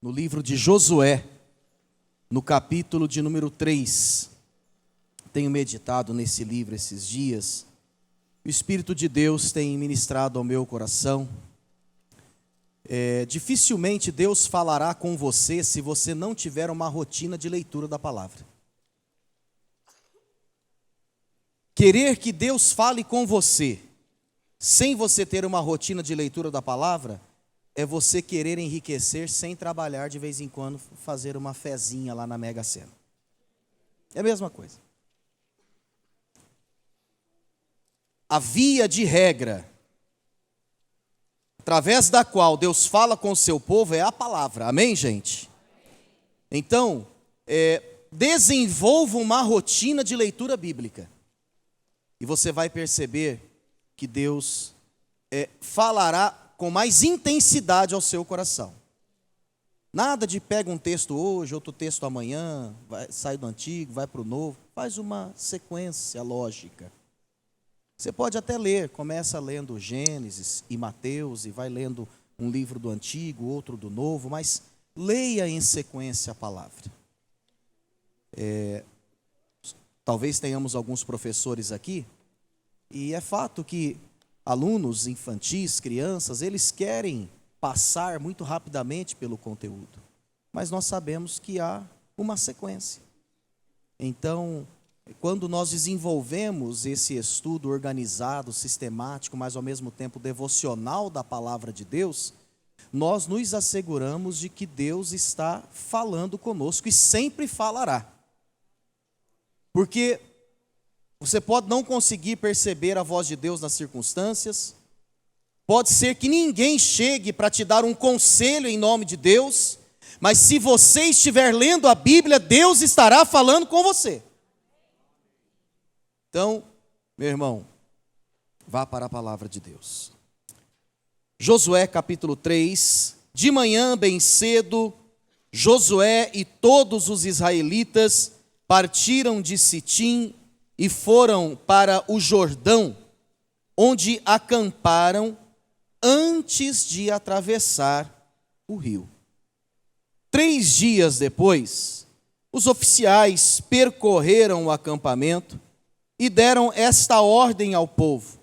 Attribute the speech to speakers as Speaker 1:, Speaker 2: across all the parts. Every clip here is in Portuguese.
Speaker 1: no livro de Josué, no capítulo de número 3. Tenho meditado nesse livro esses dias. O Espírito de Deus tem ministrado ao meu coração. Dificilmente Deus falará com você se você não tiver uma rotina de leitura da palavra. Querer que Deus fale com você, sem você ter uma rotina de leitura da palavra, é você querer enriquecer sem trabalhar de vez em quando, fazer uma fezinha lá na Mega Sena. É a mesma coisa. A via de regra, através da qual Deus fala com o seu povo, é a palavra. Amém, gente? Então, desenvolva uma rotina de leitura bíblica. E você vai perceber que Deus falará com mais intensidade ao seu coração. Nada de pega um texto hoje, outro texto amanhã, sai do antigo, vai para o novo. Faz uma sequência lógica. Você pode até ler, começa lendo Gênesis e Mateus e vai lendo um livro do antigo, outro do novo, mas leia em sequência a palavra. Talvez tenhamos alguns professores aqui, e é fato que alunos infantis, crianças, eles querem passar muito rapidamente pelo conteúdo, mas nós sabemos que há uma sequência. Então, quando nós desenvolvemos esse estudo organizado, sistemático, mas ao mesmo tempo devocional da palavra de Deus, nós nos asseguramos de que Deus está falando conosco e sempre falará. Porque você pode não conseguir perceber a voz de Deus nas circunstâncias, pode ser que ninguém chegue para te dar um conselho em nome de Deus, mas se você estiver lendo a Bíblia, Deus estará falando com você. Então, meu irmão, vá para a palavra de Deus. Josué capítulo 3, de manhã bem cedo, Josué e todos os israelitas partiram de Sitim e foram para o Jordão, onde acamparam antes de atravessar o rio. 3 dias depois, os oficiais percorreram o acampamento e deram esta ordem ao povo: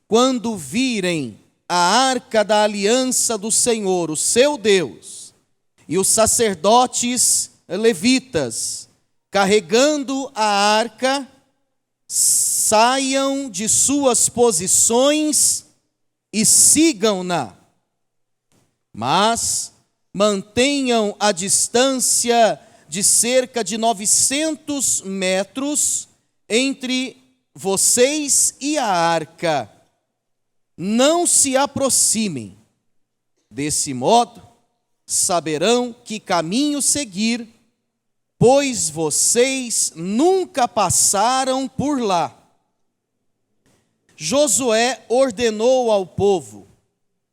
Speaker 1: quando virem a arca da aliança do Senhor, o seu Deus, e os sacerdotes levitas carregando a arca, saiam de suas posições e sigam-na. Mas mantenham a distância de cerca de 900 metros entre vocês e a arca. Não se aproximem. Desse modo, saberão que caminho seguir, pois vocês nunca passaram por lá. Josué ordenou ao povo: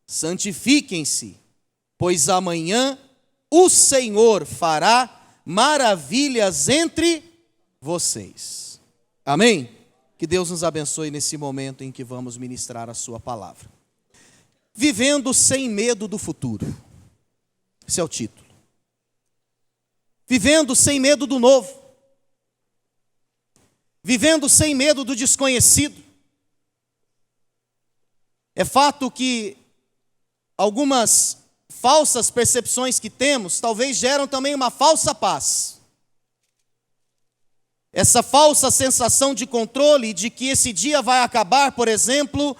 Speaker 1: santifiquem-se, pois amanhã o Senhor fará maravilhas entre vocês. Amém? Que Deus nos abençoe nesse momento em que vamos ministrar a sua palavra. Vivendo sem medo do futuro. Esse é o título. Vivendo sem medo do novo. Vivendo sem medo do desconhecido. É fato que algumas falsas percepções que temos talvez geram também uma falsa paz. Essa falsa sensação de controle de que esse dia vai acabar, por exemplo,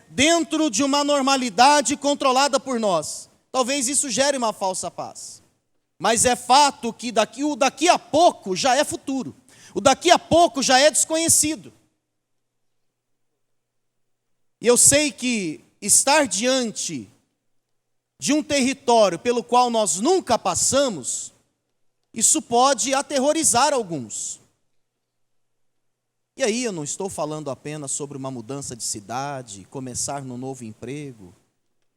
Speaker 1: dentro de uma normalidade controlada por nós. Talvez isso gere uma falsa paz. Mas é fato que o daqui a pouco já é futuro. O daqui a pouco já é desconhecido. E eu sei que estar diante de um território pelo qual nós nunca passamos, isso pode aterrorizar alguns. E aí eu não estou falando apenas sobre uma mudança de cidade, começar num novo emprego,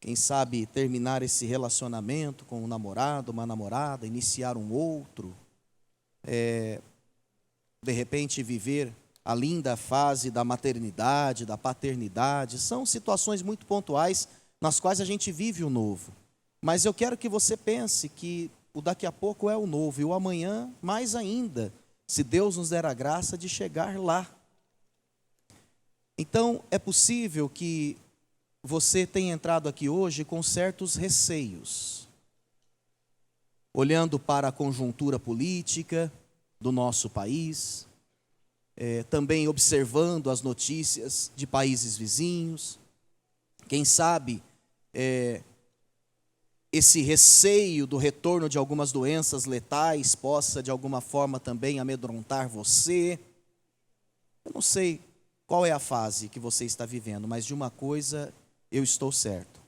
Speaker 1: quem sabe terminar esse relacionamento com um namorado, uma namorada, iniciar um outro, de repente viver a linda fase da maternidade, da paternidade. São situações muito pontuais nas quais a gente vive o novo. Mas eu quero que você pense que o daqui a pouco é o novo, e o amanhã mais ainda, se Deus nos der a graça de chegar lá. Então, é possível que você tenha entrado aqui hoje com certos receios, olhando para a conjuntura política do nosso país, também observando as notícias de países vizinhos. Quem sabe esse receio do retorno de algumas doenças letais possa de alguma forma também amedrontar você. Eu não sei qual é a fase que você está vivendo, mas de uma coisa eu estou certo: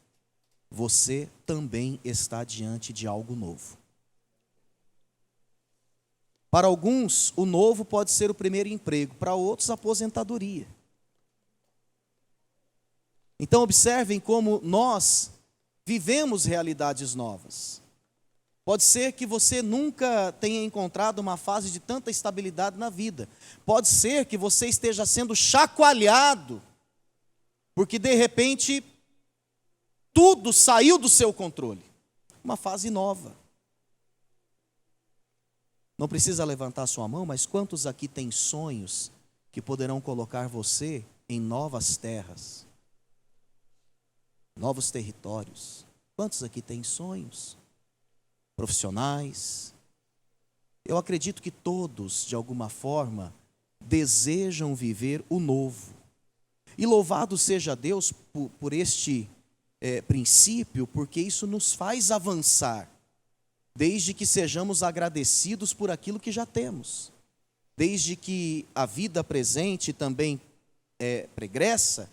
Speaker 1: você também está diante de algo novo. Para alguns, o novo pode ser o primeiro emprego, para outros, a aposentadoria. Então, observem como nós vivemos realidades novas. Pode ser que você nunca tenha encontrado uma fase de tanta estabilidade na vida. Pode ser que você esteja sendo chacoalhado, porque de repente tudo saiu do seu controle. Uma fase nova. Não precisa levantar sua mão, mas quantos aqui têm sonhos que poderão colocar você em novas terras, novos territórios? Quantos aqui têm sonhos profissionais? Eu acredito que todos, de alguma forma, desejam viver o novo. E louvado seja Deus por este princípio, porque isso nos faz avançar, desde que sejamos agradecidos por aquilo que já temos, desde que a vida presente também pregressa,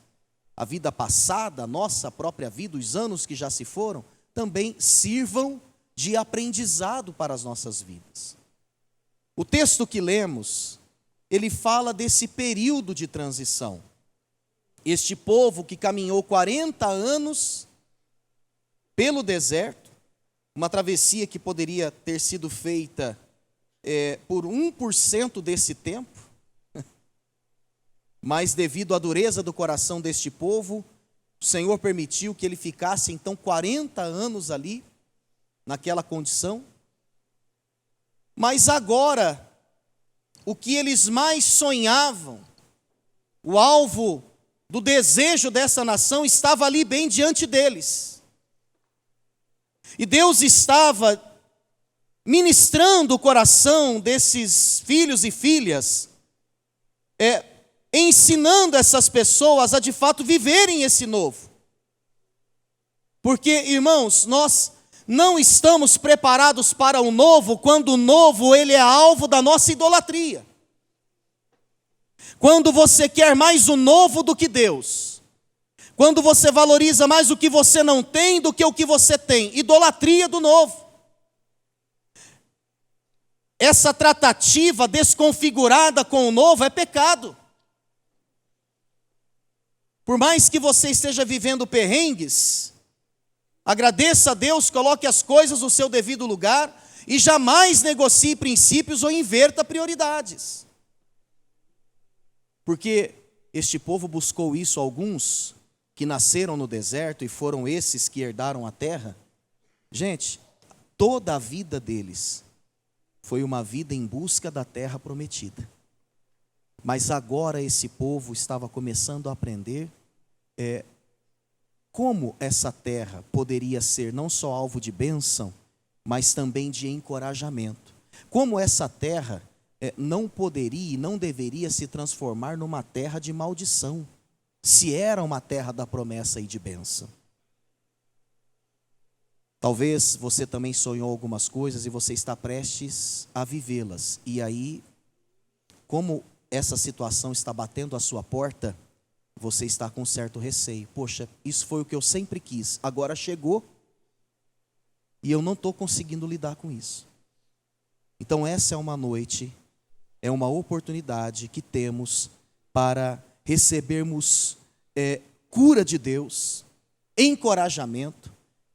Speaker 1: a vida passada, a nossa própria vida, os anos que já se foram, também sirvam de aprendizado para as nossas vidas. O texto que lemos, ele fala desse período de transição. Este povo que caminhou 40 anos pelo deserto, uma travessia que poderia ter sido feita por 1% desse tempo, mas devido à dureza do coração deste povo, o Senhor permitiu que ele ficasse então 40 anos ali, naquela condição. Mas agora, o que eles mais sonhavam, o alvo do desejo dessa nação estava ali bem diante deles. E Deus estava ministrando o coração desses filhos e filhas, ensinando essas pessoas a de fato viverem esse novo. Porque, irmãos, nós não estamos preparados para o novo quando o novo ele é alvo da nossa idolatria. Quando você quer mais o novo do que Deus. Quando você valoriza mais o que você não tem do que o que você tem. Idolatria do novo. Essa tratativa desconfigurada com o novo é pecado. Por mais que você esteja vivendo perrengues, agradeça a Deus, coloque as coisas no seu devido lugar e jamais negocie princípios ou inverta prioridades. Porque este povo buscou isso, alguns que nasceram no deserto e foram esses que herdaram a terra. Gente, toda a vida deles foi uma vida em busca da terra prometida. Mas agora esse povo estava começando a aprender como essa terra poderia ser não só alvo de bênção, mas também de encorajamento. Como essa terra não poderia e não deveria se transformar numa terra de maldição, se era uma terra da promessa e de bênção. Talvez você também sonhou algumas coisas e você está prestes a vivê-las. E aí, como essa situação está batendo à sua porta, você está com certo receio. Poxa, isso foi o que eu sempre quis, agora chegou e eu não estou conseguindo lidar com isso. Então essa é uma noite, é uma oportunidade que temos para recebermos cura de Deus, encorajamento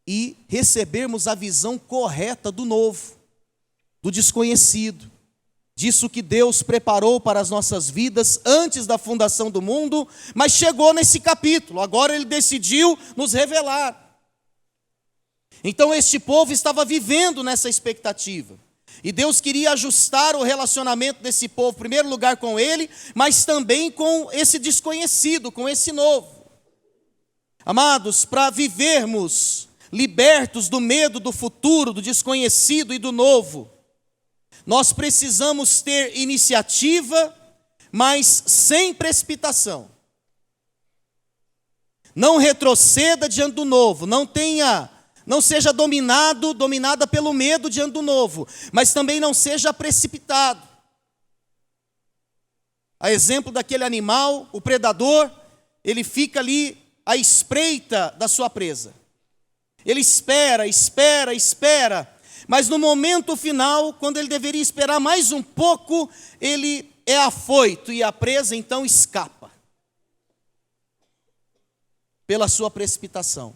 Speaker 1: e recebermos a visão correta do novo, do desconhecido, disso que Deus preparou para as nossas vidas antes da fundação do mundo, mas chegou nesse capítulo, agora Ele decidiu nos revelar. Então este povo estava vivendo nessa expectativa. E Deus queria ajustar o relacionamento desse povo, em primeiro lugar com ele, mas também com esse desconhecido, com esse novo. Amados, para vivermos libertos do medo do futuro, do desconhecido e do novo, nós precisamos ter iniciativa, mas sem precipitação. Não retroceda diante do novo, não seja dominada pelo medo diante do novo, mas também não seja precipitado. A exemplo daquele animal, o predador, ele fica ali à espreita da sua presa. Ele espera, mas no momento final, quando ele deveria esperar mais um pouco, ele é afoito e a presa então escapa pela sua precipitação.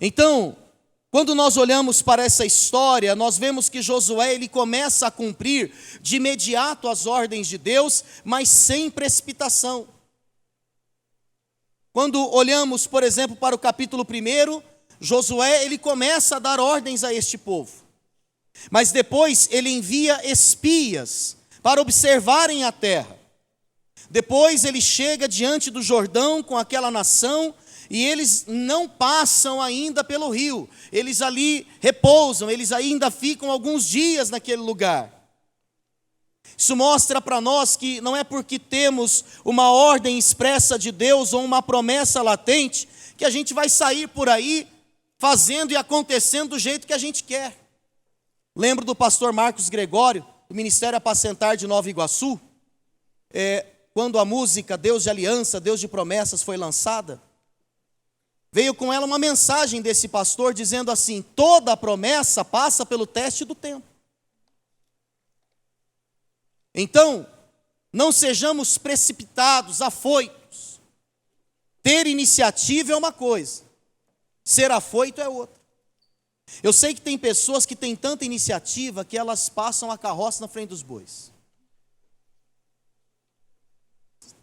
Speaker 1: Então, quando nós olhamos para essa história, nós vemos que Josué ele começa a cumprir de imediato as ordens de Deus, mas sem precipitação. Quando olhamos, por exemplo, para o capítulo 1, Josué ele começa a dar ordens a este povo. Mas depois ele envia espias para observarem a terra. Depois ele chega diante do Jordão com aquela nação e eles não passam ainda pelo rio. Eles ali repousam, eles ainda ficam alguns dias naquele lugar. Isso mostra para nós que não é porque temos uma ordem expressa de Deus ou uma promessa latente que a gente vai sair por aí fazendo e acontecendo do jeito que a gente quer. Lembro do pastor Marcos Gregório, do Ministério Apacentar de Nova Iguaçu, quando a música Deus de Aliança, Deus de Promessas foi lançada, veio com ela uma mensagem desse pastor dizendo assim: toda promessa passa pelo teste do tempo. Então, não sejamos precipitados, afoitos. Ter iniciativa é uma coisa, ser afoito é outra. Eu sei que tem pessoas que têm tanta iniciativa que elas passam a carroça na frente dos bois.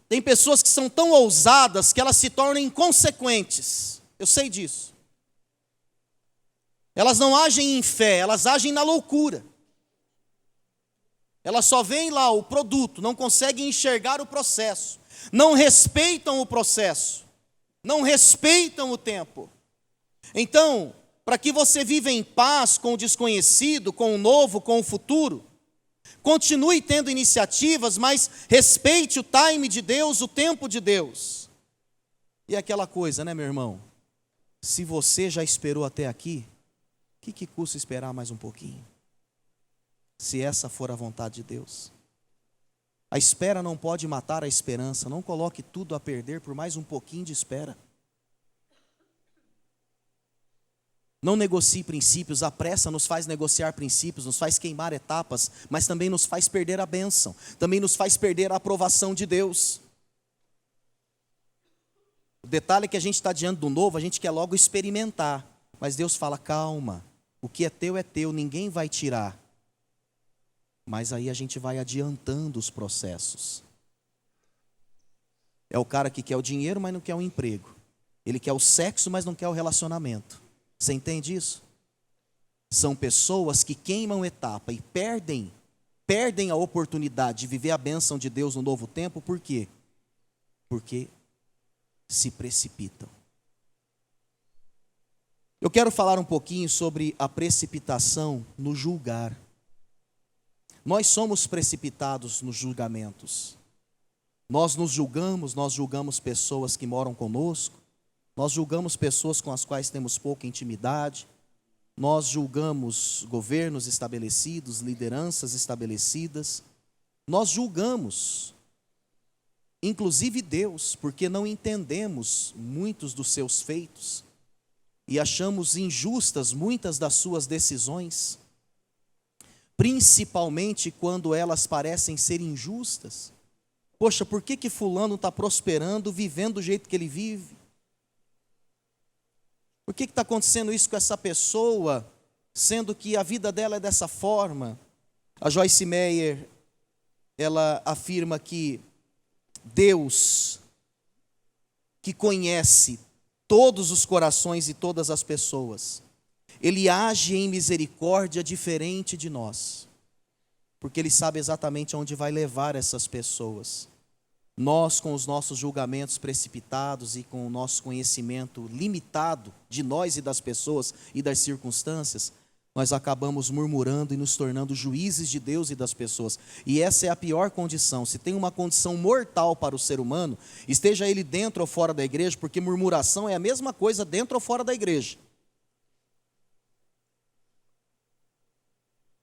Speaker 1: Tem pessoas que são tão ousadas que elas se tornam inconsequentes. Eu sei disso. Elas não agem em fé, elas agem na loucura. Elas só veem lá o produto, não conseguem enxergar o processo. Não respeitam o processo. Não respeitam o tempo. Então, para que você viva em paz com o desconhecido, com o novo, com o futuro, continue tendo iniciativas, mas respeite o time de Deus, o tempo de Deus. E aquela coisa, né, meu irmão? Se você já esperou até aqui, o que custa esperar mais um pouquinho? Se essa for a vontade de Deus. A espera não pode matar a esperança. Não coloque tudo a perder por mais um pouquinho de espera. Não negocie princípios. A pressa nos faz negociar princípios, nos faz queimar etapas, mas também nos faz perder a bênção, também nos faz perder a aprovação de Deus. O detalhe é que a gente está diante do novo, a gente quer logo experimentar, mas Deus fala: calma, o que é teu, ninguém vai tirar. Mas aí a gente vai adiantando os processos. É o cara que quer o dinheiro, mas não quer o emprego. Ele quer o sexo, mas não quer o relacionamento. Você entende isso? São pessoas que queimam etapa e perdem a oportunidade de viver a bênção de Deus no novo tempo. Por quê? Porque se precipitam. Eu quero falar um pouquinho sobre a precipitação no julgar. Nós somos precipitados nos julgamentos. Nós nos julgamos, nós julgamos pessoas que moram conosco, nós julgamos pessoas com as quais temos pouca intimidade, nós julgamos governos estabelecidos, lideranças estabelecidas, nós julgamos, inclusive Deus, porque não entendemos muitos dos seus feitos e achamos injustas muitas das suas decisões. Principalmente quando elas parecem ser injustas. Poxa, por que fulano está prosperando, vivendo do jeito que ele vive? Por que está acontecendo isso com essa pessoa, sendo que a vida dela é dessa forma? A Joyce Meyer, ela afirma que Deus, que conhece todos os corações e todas as pessoas. Ele age em misericórdia diferente de nós, porque Ele sabe exatamente aonde vai levar essas pessoas. Nós, com os nossos julgamentos precipitados e com o nosso conhecimento limitado de nós e das pessoas e das circunstâncias, nós acabamos murmurando e nos tornando juízes de Deus e das pessoas. E essa é a pior condição. Se tem uma condição mortal para o ser humano, esteja ele dentro ou fora da igreja, porque murmuração é a mesma coisa dentro ou fora da igreja.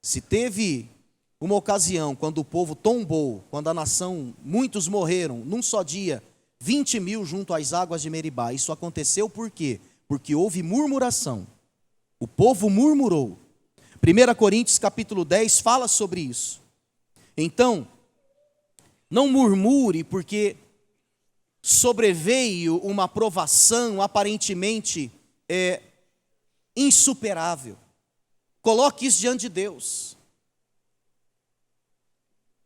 Speaker 1: Se teve uma ocasião quando o povo tombou, quando a nação, muitos morreram, num só dia, 20 mil junto às águas de Meribá. Isso aconteceu por quê? Porque houve murmuração. O povo murmurou. 1 Coríntios capítulo 10 fala sobre isso. Então, não murmure porque sobreveio uma provação aparentemente insuperável. Coloque isso diante de Deus.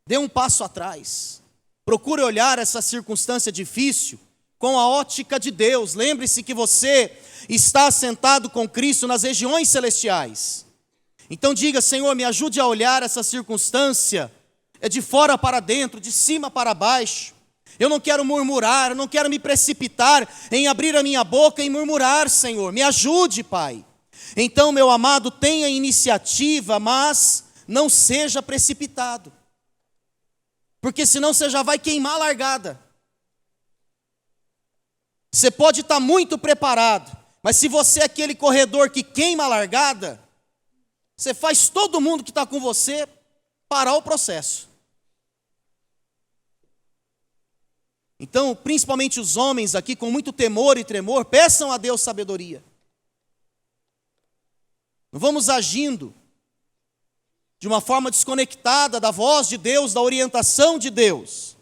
Speaker 1: Dê um passo atrás. Procure olhar essa circunstância difícil com a ótica de Deus. Lembre-se que você está sentado com Cristo nas regiões celestiais. Então diga: Senhor, me ajude a olhar essa circunstância de fora para dentro, de cima para baixo. Eu não quero murmurar, eu não quero me precipitar em abrir a minha boca e murmurar, Senhor. Me ajude, Pai. Então, meu amado, tenha iniciativa, mas não seja precipitado. Porque senão você já vai queimar a largada. Você pode estar muito preparado, mas se você é aquele corredor que queima a largada, você faz todo mundo que está com você parar o processo. Então, principalmente os homens aqui, com muito temor e tremor, peçam a Deus sabedoria. Não vamos agindo de uma forma desconectada da voz de Deus, da orientação de Deus.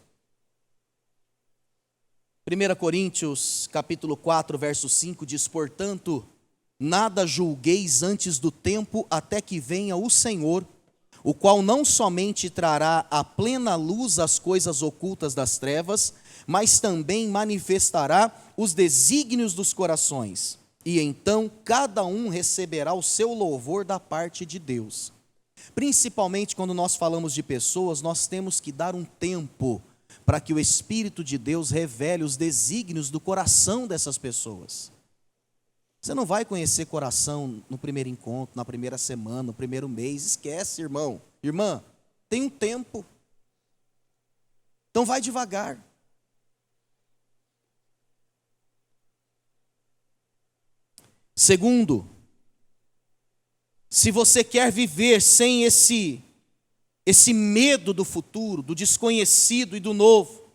Speaker 1: 1 Coríntios capítulo 4, verso 5 diz: portanto, nada julgueis antes do tempo, até que venha o Senhor, o qual não somente trará à plena luz as coisas ocultas das trevas, mas também manifestará os desígnios dos corações. E então cada um receberá o seu louvor da parte de Deus. Principalmente quando nós falamos de pessoas, nós temos que dar um tempo para que o Espírito de Deus revele os desígnios do coração dessas pessoas. Você não vai conhecer coração no primeiro encontro, na primeira semana, no primeiro mês. Esquece, irmão. Irmã, tem um tempo. Então vai devagar. Segundo, se você quer viver sem esse medo do futuro, do desconhecido e do novo,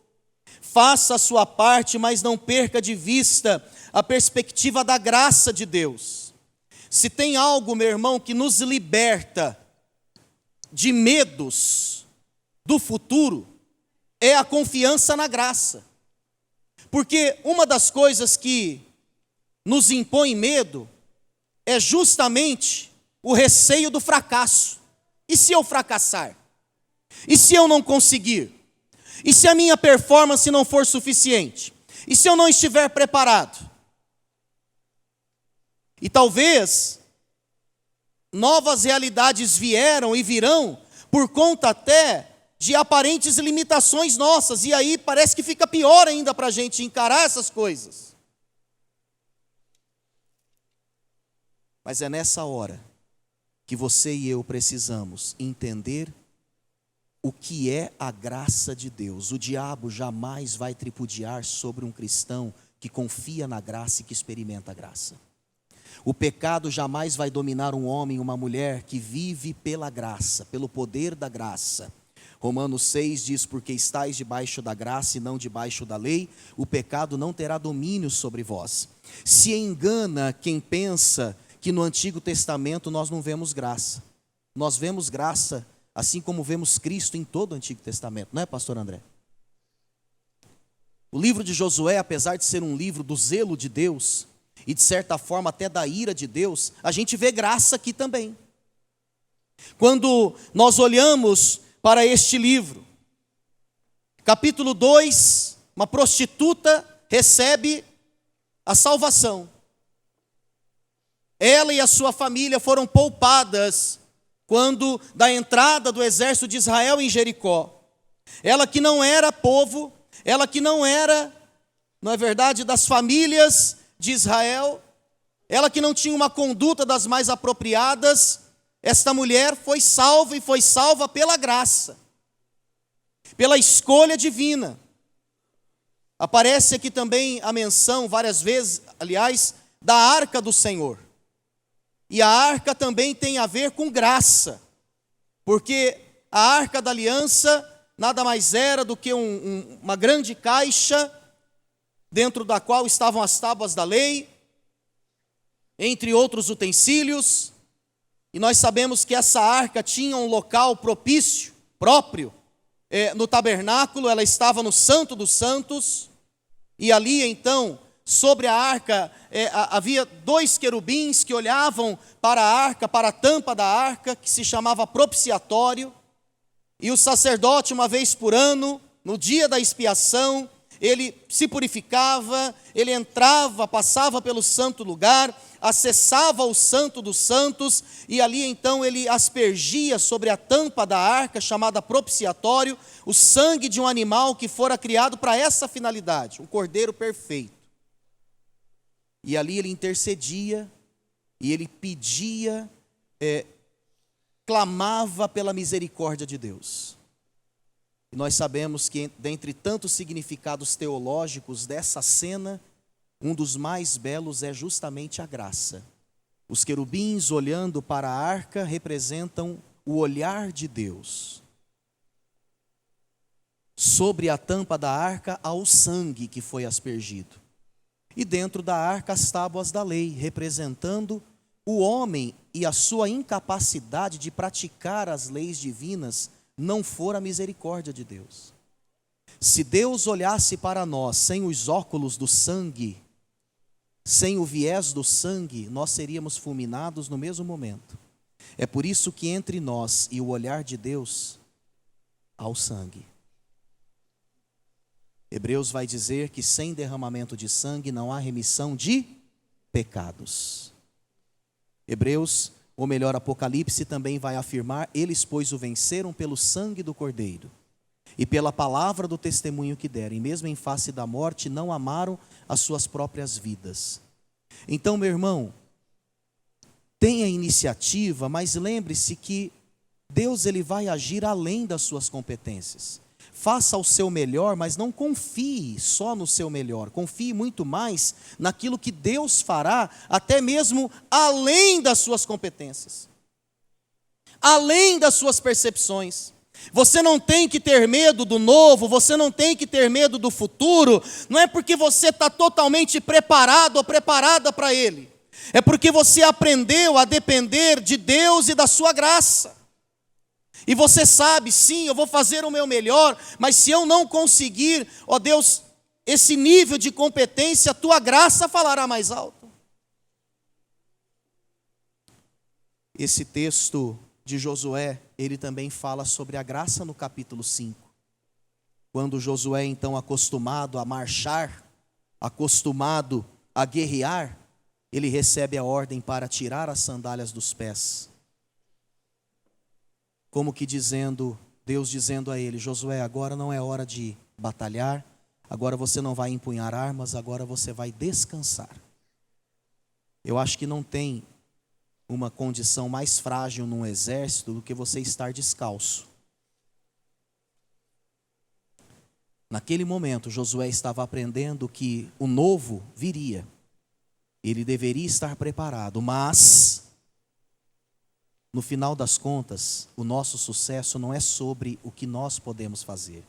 Speaker 1: faça a sua parte, mas não perca de vista a perspectiva da graça de Deus. Se tem algo, meu irmão, que nos liberta de medos do futuro, é a confiança na graça. Porque uma das coisas que nos impõe medo é justamente o receio do fracasso. E se eu fracassar? E se eu não conseguir? E se a minha performance não for suficiente? E se eu não estiver preparado? E talvez novas realidades vieram e virão por conta até de aparentes limitações nossas. E aí parece que fica pior ainda para a gente encarar essas coisas. Mas é nessa hora que você e eu precisamos entender o que é a graça de Deus. O diabo jamais vai tripudiar sobre um cristão que confia na graça e que experimenta a graça. O pecado jamais vai dominar um homem, uma mulher que vive pela graça, pelo poder da graça. Romanos 6 diz: porque estáis debaixo da graça e não debaixo da lei, o pecado não terá domínio sobre vós. Se engana quem pensa que no Antigo Testamento nós não vemos graça. Nós vemos graça, assim como vemos Cristo em todo o Antigo Testamento, não é, pastor André? O livro de Josué, apesar de ser um livro do zelo de Deus, e de certa forma até da ira de Deus, a gente vê graça aqui também. Quando nós olhamos para este livro, capítulo 2, uma prostituta recebe a salvação. Ela e a sua família foram poupadas quando da entrada do exército de Israel em Jericó. Ela que não era povo, ela que não era, não é verdade, das famílias de Israel, ela que não tinha uma conduta das mais apropriadas, esta mulher foi salva e foi salva pela graça, pela escolha divina. Aparece aqui também a menção, várias vezes, aliás, da arca do Senhor. E a arca também tem a ver com graça, porque a arca da aliança nada mais era do que uma grande caixa, dentro da qual estavam as tábuas da lei, entre outros utensílios, e nós sabemos que essa arca tinha um local propício, próprio, no tabernáculo. Ela estava no Santo dos Santos, e ali então, sobre a arca, havia 2 querubins que olhavam para a arca, para a tampa da arca, que se chamava propiciatório, e o sacerdote, uma vez por ano, no dia da expiação, ele se purificava, ele entrava, passava pelo santo lugar, acessava o Santo dos Santos, e ali então ele aspergia sobre a tampa da arca, chamada propiciatório, o sangue de um animal que fora criado para essa finalidade, um cordeiro perfeito. E ali ele intercedia, e ele pedia, clamava pela misericórdia de Deus. E nós sabemos que, dentre tantos significados teológicos dessa cena, um dos mais belos é justamente a graça. Os querubins olhando para a arca representam o olhar de Deus. Sobre a tampa da arca há o sangue que foi aspergido. E dentro da arca as tábuas da lei, representando o homem e a sua incapacidade de praticar as leis divinas, não for a misericórdia de Deus. Se Deus olhasse para nós sem os óculos do sangue, sem o viés do sangue, nós seríamos fulminados no mesmo momento. É por isso que entre nós e o olhar de Deus há o sangue. Hebreus vai dizer que sem derramamento de sangue não há remissão de pecados. Hebreus, ou melhor, Apocalipse também vai afirmar: eles, pois, o venceram pelo sangue do Cordeiro e pela palavra do testemunho que deram, e mesmo em face da morte não amaram as suas próprias vidas. Então, meu irmão, tenha iniciativa, mas lembre-se que Deus ele vai agir além das suas competências. Faça o seu melhor, mas não confie só no seu melhor. Confie muito mais naquilo que Deus fará, até mesmo além das suas competências, além das suas percepções. Você não tem que ter medo do novo, você não tem que ter medo do futuro, não é porque você está totalmente preparado ou preparada para ele. É porque você aprendeu a depender de Deus e da sua graça. E você sabe, sim, eu vou fazer o meu melhor, mas se eu não conseguir, ó Deus, esse nível de competência, a tua graça falará mais alto. Esse texto de Josué, ele também fala sobre a graça no capítulo 5. Quando Josué, então, acostumado a marchar, acostumado a guerrear, ele recebe a ordem para tirar as sandálias dos pés. Como que dizendo, Deus dizendo a ele: Josué, agora não é hora de batalhar, agora você não vai empunhar armas, agora você vai descansar. Eu acho que não tem uma condição mais frágil num exército do que você estar descalço. Naquele momento, Josué estava aprendendo que o novo viria. Ele deveria estar preparado, mas no final das contas, o nosso sucesso não é sobre o que nós podemos fazer,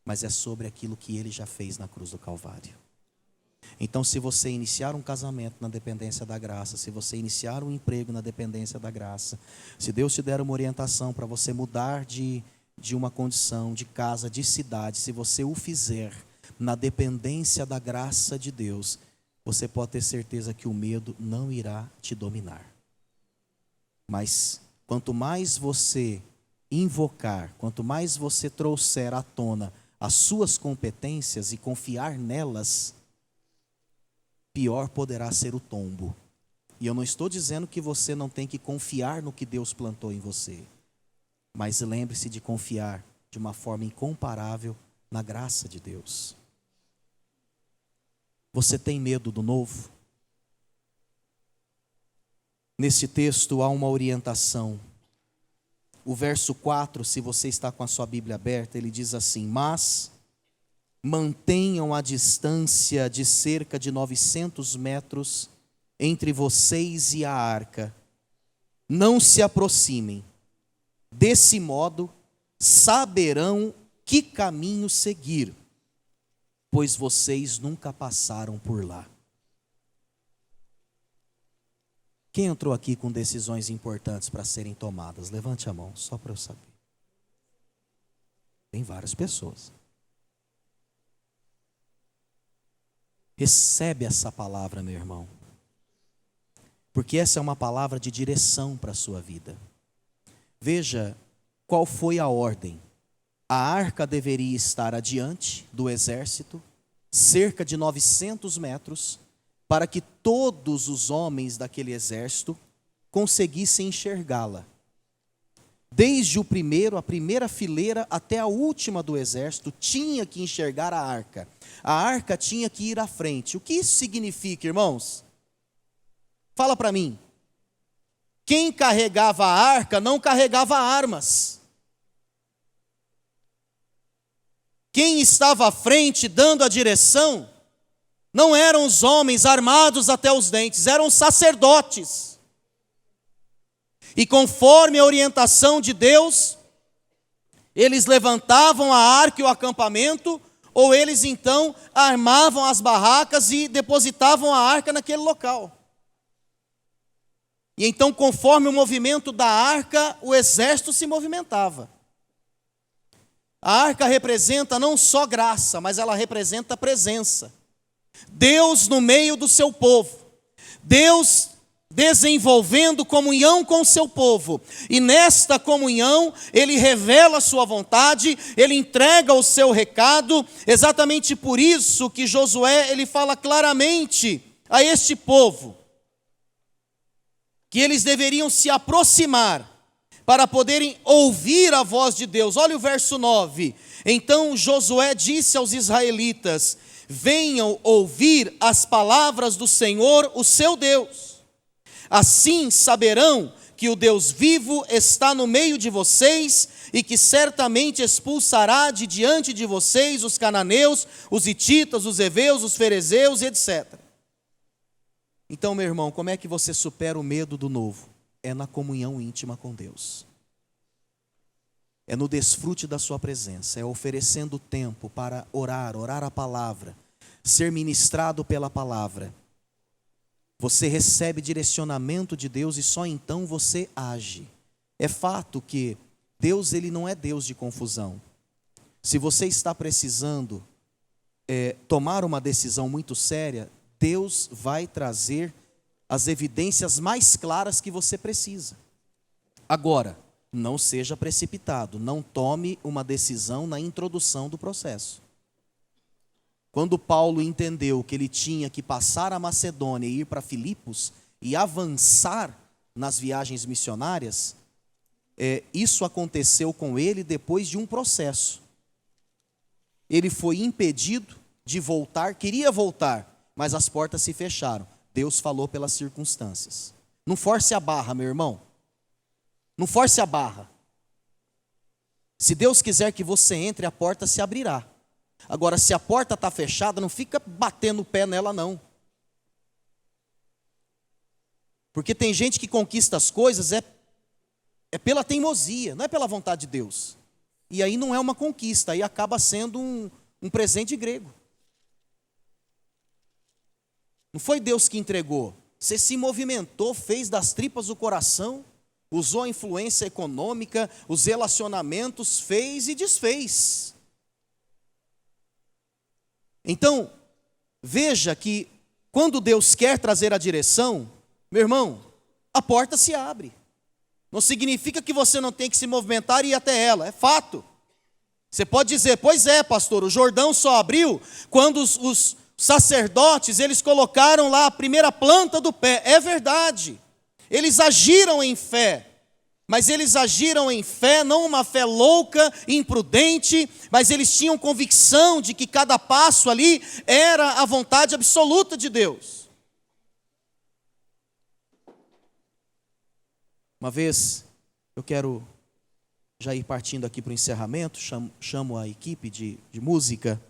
Speaker 1: mas é sobre aquilo que ele já fez na cruz do Calvário. Então, se você iniciar um casamento na dependência da graça, se você iniciar um emprego na dependência da graça, se Deus te der uma orientação para você mudar de uma condição, de casa, de cidade, se você o fizer na dependência da graça de Deus, você pode ter certeza que o medo não irá te dominar. Mas quanto mais você invocar, quanto mais você trouxer à tona as suas competências e confiar nelas, pior poderá ser o tombo. E eu não estou dizendo que você não tem que confiar no que Deus plantou em você. Mas lembre-se de confiar de uma forma incomparável na graça de Deus. Você tem medo do novo? Nesse texto há uma orientação. O verso 4, se você está com a sua Bíblia aberta, ele diz assim: mas mantenham a distância de cerca de 900 metros entre vocês e a arca. Não se aproximem. Desse modo, saberão que caminho seguir, pois vocês nunca passaram por lá. Quem entrou aqui com decisões importantes para serem tomadas? Levante a mão, só para eu saber. Tem várias pessoas. Recebe essa palavra, meu irmão. Porque essa é uma palavra de direção para a sua vida. Veja qual foi a ordem. A arca deveria estar adiante do exército, cerca de 900 metros, para que todos os homens daquele exército conseguissem enxergá-la. Desde a primeira fileira até a última do exército, tinha que enxergar a arca. A arca tinha que ir à frente. O que isso significa, irmãos? Fala para mim. Quem carregava a arca não carregava armas. Quem estava à frente, dando a direção, não eram os homens armados até os dentes, eram os sacerdotes. E conforme a orientação de Deus, eles levantavam a arca e o acampamento, ou eles então armavam as barracas e depositavam a arca naquele local. E então, conforme o movimento da arca, o exército se movimentava. A arca representa não só graça, mas ela representa presença. Deus no meio do seu povo. Deus desenvolvendo comunhão com o seu povo. E nesta comunhão, Ele revela a sua vontade, Ele entrega o seu recado. Exatamente por isso que Josué, ele fala claramente a este povo que eles deveriam se aproximar para poderem ouvir a voz de Deus. Olha o verso 9. Então Josué disse aos israelitas: venham ouvir as palavras do Senhor, o seu Deus. Assim saberão que o Deus vivo está no meio de vocês e que certamente expulsará de diante de vocês os cananeus, os hititas, os heveus, os ferezeus, etc. Então, meu irmão, como é que você supera o medo do novo? É na comunhão íntima com Deus. É no desfrute da sua presença, é oferecendo tempo para orar a palavra, ser ministrado pela palavra. Você recebe direcionamento de Deus e só então você age. É fato que Deus, ele não é Deus de confusão. Se você está precisando tomar uma decisão muito séria, Deus vai trazer as evidências mais claras que você precisa. Agora, não seja precipitado, não tome uma decisão na introdução do processo. Quando Paulo entendeu que ele tinha que passar a Macedônia e ir para Filipos e avançar nas viagens missionárias, isso aconteceu com ele depois de um processo. Ele foi impedido de voltar, queria voltar, mas as portas se fecharam. Deus falou pelas circunstâncias. Não force a barra, meu irmão. Não force a barra. Se Deus quiser que você entre, a porta se abrirá. Agora, se a porta está fechada, não fica batendo o pé nela, não. Porque tem gente que conquista as coisas é pela teimosia, não é pela vontade de Deus. E aí não é uma conquista, aí acaba sendo um presente grego. Não foi Deus que entregou. Você se movimentou, fez das tripas o coração, usou a influência econômica, os relacionamentos, fez e desfez. Então, veja que quando Deus quer trazer a direção, meu irmão, a porta se abre. Não significa que você não tem que se movimentar e ir até ela, é fato. Você pode dizer, pois é, pastor, o Jordão só abriu quando Os sacerdotes, eles colocaram lá a primeira planta do pé. É verdade. Eles agiram em fé. Mas eles agiram em fé, não uma fé louca, imprudente, mas eles tinham convicção de que cada passo ali era a vontade absoluta de Deus. Uma vez, eu quero já ir partindo aqui para o encerramento, chamo a equipe de música.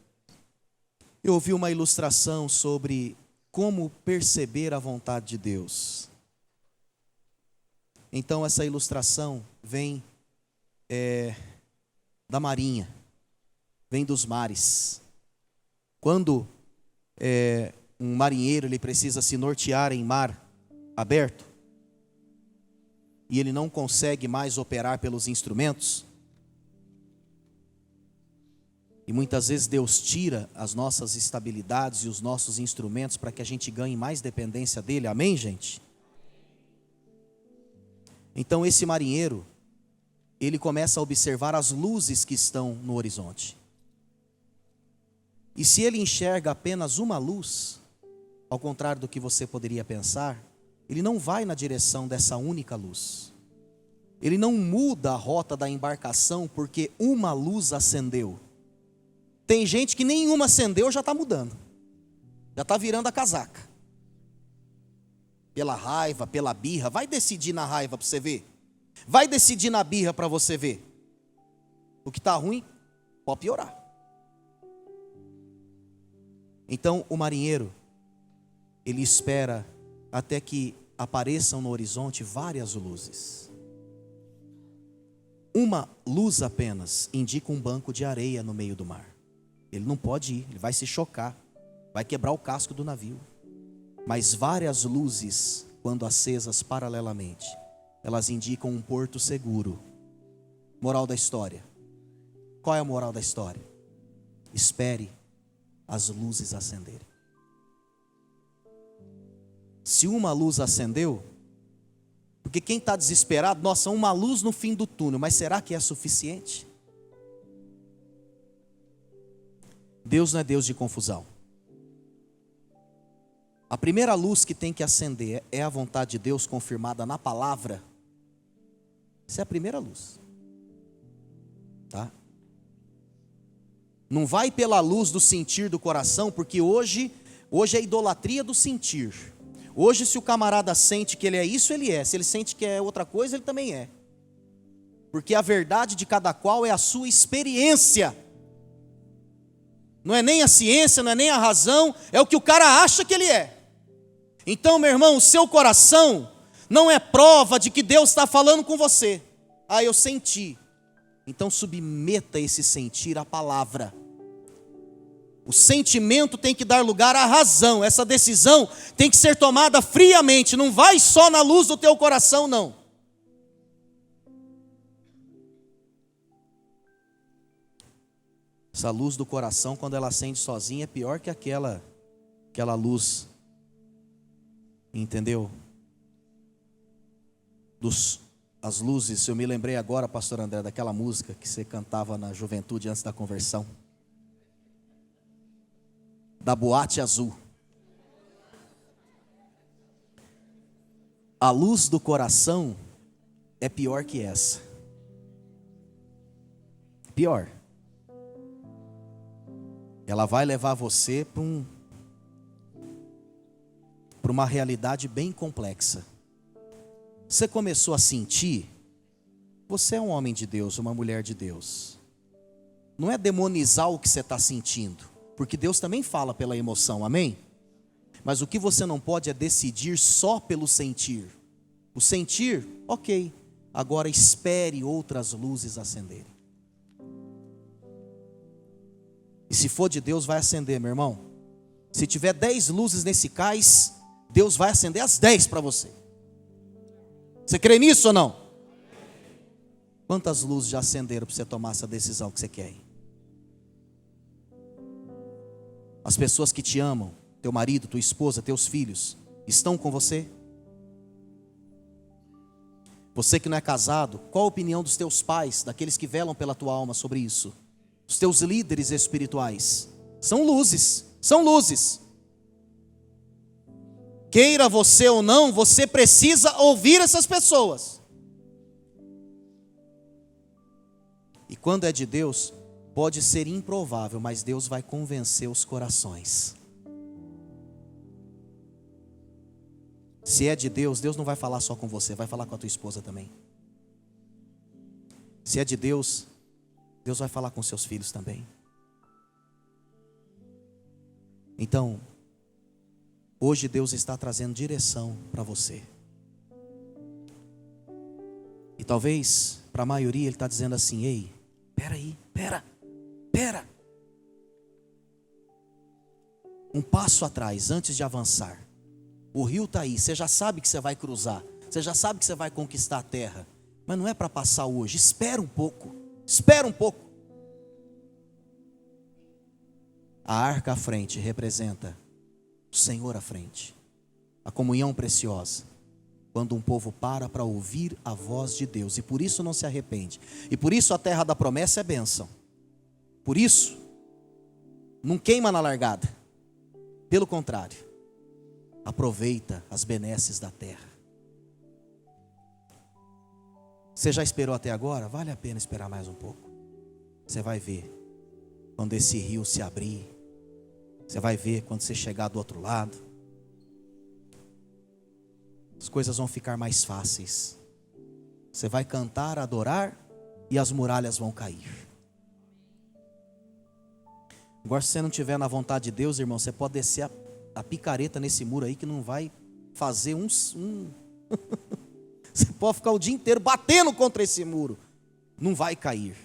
Speaker 1: Eu ouvi uma ilustração sobre como perceber a vontade de Deus. Então essa ilustração vem da marinha, vem dos mares. Quando um marinheiro ele precisa se nortear em mar aberto, e ele não consegue mais operar pelos instrumentos, e muitas vezes Deus tira as nossas estabilidades e os nossos instrumentos para que a gente ganhe mais dependência dele, amém, gente? Então esse marinheiro, ele começa a observar as luzes que estão no horizonte. E se ele enxerga apenas uma luz, ao contrário do que você poderia pensar, ele não vai na direção dessa única luz. Ele não muda a rota da embarcação porque uma luz acendeu. Tem gente que nenhuma acendeu, já está mudando. Já está virando a casaca. Pela raiva, pela birra. Vai decidir na raiva para você ver. Vai decidir na birra para você ver. O que está ruim, pode piorar. Então o marinheiro, ele espera até que apareçam no horizonte várias luzes. Uma luz apenas indica um banco de areia no meio do mar. Ele não pode ir, ele vai se chocar, vai quebrar o casco do navio. Mas várias luzes, quando acesas paralelamente, elas indicam um porto seguro. Moral da história. Qual é a moral da história? Espere as luzes acenderem. Se uma luz acendeu, porque quem está desesperado, nossa, uma luz no fim do túnel, mas será que é suficiente? Deus não é Deus de confusão. A primeira luz que tem que acender é a vontade de Deus confirmada na palavra. Essa é a primeira luz. Tá? Não vai pela luz do sentir do coração, porque hoje é idolatria do sentir. Hoje, se o camarada sente que ele é isso, ele é. Se ele sente que é outra coisa, ele também é. Porque a verdade de cada qual é a sua experiência. Não é nem a ciência, não é nem a razão, é o que o cara acha que ele é. Então, meu irmão, o seu coração não é prova de que Deus está falando com você. Ah, eu senti. Então submeta esse sentir à palavra. O sentimento tem que dar lugar à razão. Essa decisão tem que ser tomada friamente. Não vai só na luz do teu coração, não. Essa luz do coração, quando ela acende sozinha, é pior que aquela luz, entendeu? As luzes, eu me lembrei agora, pastor André, daquela música que você cantava na juventude antes da conversão. Da boate azul. A luz do coração é pior que essa. Pior. Ela vai levar você para uma realidade bem complexa. Você começou a sentir, você é um homem de Deus, uma mulher de Deus. Não é demonizar o que você está sentindo, porque Deus também fala pela emoção, amém? Mas o que você não pode é decidir só pelo sentir. O sentir, ok, agora espere outras luzes acenderem. E se for de Deus, vai acender, meu irmão. Se tiver 10 luzes nesse cais, Deus vai acender as 10 para você. Você crê nisso ou não? Quantas luzes já acenderam para você tomar essa decisão que você quer? As pessoas que te amam, teu marido, tua esposa, teus filhos, estão com você? Você que não é casado, qual a opinião dos teus pais, daqueles que velam pela tua alma sobre isso? Os teus líderes espirituais, são luzes, são luzes. Queira você ou não, você precisa ouvir essas pessoas. E quando é de Deus, pode ser improvável, mas Deus vai convencer os corações. Se é de Deus, Deus não vai falar só com você, vai falar com a tua esposa também. Se é de Deus, Deus vai falar com seus filhos também. Então, hoje Deus está trazendo direção para você. E talvez, para a maioria, Ele está dizendo assim: ei, pera. Um passo atrás, antes de avançar. O rio está aí, você já sabe que você vai cruzar. Você já sabe que você vai conquistar a terra. Mas não é para passar hoje, espera um pouco. A arca à frente representa o Senhor à frente. A comunhão preciosa. Quando um povo para ouvir a voz de Deus. E por isso não se arrepende. E por isso a terra da promessa é bênção. Por isso, não queima na largada. Pelo contrário, aproveita as benesses da terra. Você já esperou até agora? Vale a pena esperar mais um pouco. Você vai ver quando esse rio se abrir. Você vai ver quando você chegar do outro lado. As coisas vão ficar mais fáceis. Você vai cantar, adorar e as muralhas vão cair. Agora, se você não estiver na vontade de Deus, irmão, você pode descer a picareta nesse muro aí que não vai fazer Você pode ficar o dia inteiro batendo contra esse muro. Não vai cair.